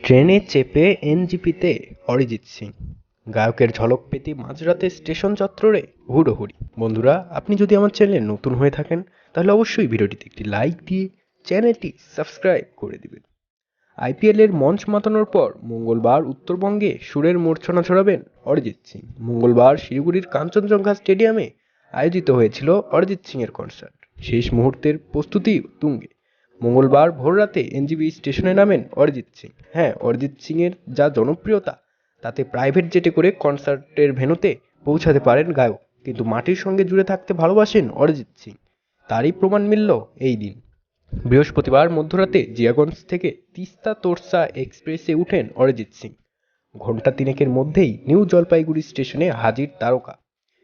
ট্রেনে চেপে এনজিপিতে অরিজিৎ সিং, গায়কের ঝলক পেতে মাঝরাতে স্টেশন চত্বরে হুড়োহুড়ি। বন্ধুরা, আপনি যদি আমার চ্যানেলে নতুন হয়ে থাকেন তাহলে অবশ্যই ভিডিওটিতে একটি লাইক দিয়ে চ্যানেলটি সাবস্ক্রাইব করে দিবেন। আইপিএলের মঞ্চ মাতানোর পর মঙ্গলবার উত্তরবঙ্গে সুরের মূর্ছনা ছড়াবেন অরিজিৎ সিং। মঙ্গলবার শিলিগুড়ির কাঞ্চনজঙ্ঘা স্টেডিয়ামে আয়োজিত হয়েছিল অরিজিৎ সিংয়ের কনসার্ট। শেষ মুহূর্তের প্রস্তুতি তুঙ্গে। মঙ্গলবার ভোররাতে এনজিবি স্টেশনে নামেন অরিজিৎ সিং। হ্যাঁ, অরিজিৎ সিংয়ের যা জনপ্রিয়তা, তাতে প্রাইভেট জেটে করে কনসার্টের ভেন্যুতে পৌঁছাতে পারেন গায়ক। কিন্তু মাটির সঙ্গে জুড়ে থাকতে ভালোবাসেন অরিজিৎ সিং, তারই প্রমাণ মিলল এই দিন। বৃহস্পতিবার মধ্যরাতে জিয়াগঞ্জ থেকে তিস্তা তোরসা এক্সপ্রেসে উঠেন অরিজিৎ সিং। ঘণ্টা তিনেকের মধ্যেই নিউ জলপাইগুড়ি স্টেশনে হাজির তারকা।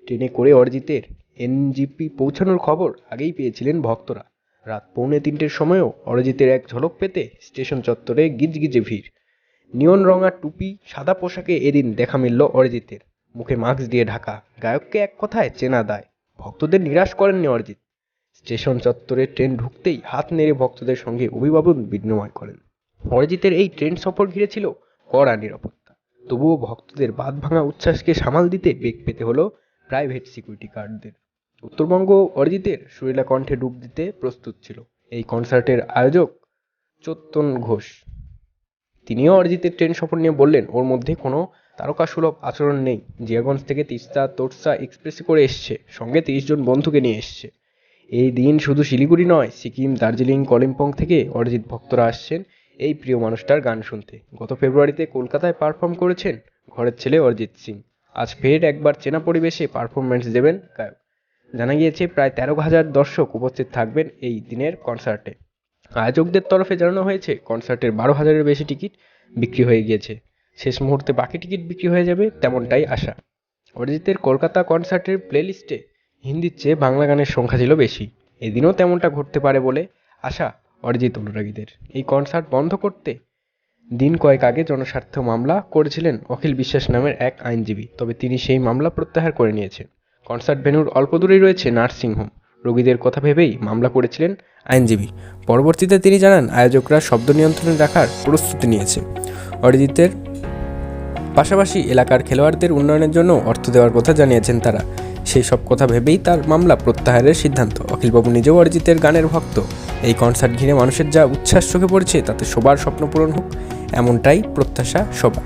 ট্রেনে করে অরিজিতের এনজিপি পৌঁছানোর খবর আগেই পেয়েছিলেন ভক্তরা। রাত 2:45-র সময়ও অরিজিতের এক ঝলক পেতে স্টেশন চত্বরে গিজগিজে ভিড়। নিয়ন রঙা টুপি, সাদা পোশাকে এদিন দেখা মিলল অরিজিতের। মুখে মাস্ক দিয়ে ঢাকা, গায়ককে এক কথায় চেনা দায়। ভক্তদের নিরাশ করেননি অরিজিৎ। স্টেশন চত্বরে ট্রেন ঢুকতেই হাত নেড়ে ভক্তদের সঙ্গে অভিবাদন বিনিময় করেন। অরিজিতের এই ট্রেন সফর ঘিরে ছিল কড়া নিরাপত্তা। তবুও ভক্তদের বাঁধভাঙা উচ্ছ্বাসকে সামাল দিতে বেগ পেতে হলো প্রাইভেট সিকিউরিটি গার্ডদের। উত্তরবঙ্গ অরিজিতের সুরেলা কণ্ঠে ডুব দিতে প্রস্তুত ছিল। এই কনসার্টের আয়োজক চৈতন্য ঘোষ, তিনিও অরিজিতের ট্রেন সফর নিয়ে বললেন, ওর মধ্যে কোনো তারকাসুলভ আচরণ নেই। জিয়াগঞ্জ থেকে তিস্তা তোরসা এক্সপ্রেসে করে এসছে, সঙ্গে 30 জন বন্ধুকে নিয়ে এসছে। এই দিন শুধু শিলিগুড়ি নয়, সিকিম, দার্জিলিং, কালিম্পং থেকে অরিজিৎ ভক্তরা আসছেন এই প্রিয় মানুষটার গান শুনতে। গত ফেব্রুয়ারিতে কলকাতায় পারফর্ম করেছেন ঘরের ছেলে অরিজিৎ সিং। আজ ফের একবার চেনা পরিবেশে পারফরমেন্স দেবেন গায়ক। জানা গিয়েছে প্রায় 13,000 দর্শক উপস্থিত থাকবেন এই দিনের কনসার্টে। আয়োজকদের তরফে জানানো হয়েছে কনসার্টের 12,000-এর বেশি টিকিট বিক্রি হয়ে গিয়েছে। শেষ মুহূর্তে বাকি টিকিট বিক্রি হয়ে যাবে, তেমনটাই আশা। অরিজিতের কলকাতা কনসার্টের প্লেলিস্টে হিন্দির চেয়ে বাংলা গানের সংখ্যা ছিল বেশি। এদিনও তেমনটা ঘটতে পারে বলে আশা অরিজিৎ অনুরাগীদের। এই কনসার্ট বন্ধ করতে দিন কয়েক আগে জনস্বার্থ মামলা করেছিলেন অখিল বিশ্বাস নামের এক আইনজীবী, তবে তিনি সেই মামলা প্রত্যাহার করে নিয়েছেন। কনসার্ট ভেন্যুর অল্প দূরেই রয়েছে নার্সিংহোম। রোগীদের কথা ভেবেই মামলা করেছিলেন আইনজীবী। পরবর্তীতে তিনি জানান, আয়োজকরা শব্দ নিয়ন্ত্রণে রাখার প্রস্তুতি নিয়েছে। অরিজিতের পাশাপাশি এলাকার খেলোয়াড়দের উন্নয়নের জন্য অর্থ দেওয়ার কথা জানিয়েছেন তারা। সেই সব কথা ভেবেই তার মামলা প্রত্যাহারের সিদ্ধান্ত। অখিলবাবু নিজেও অরিজিতের গানের ভক্ত। এই কনসার্ট ঘিরে মানুষের যা উচ্ছ্বাস চোখে পড়েছে, তাতে সবার স্বপ্ন পূরণ হোক, এমনটাই প্রত্যাশা সবার।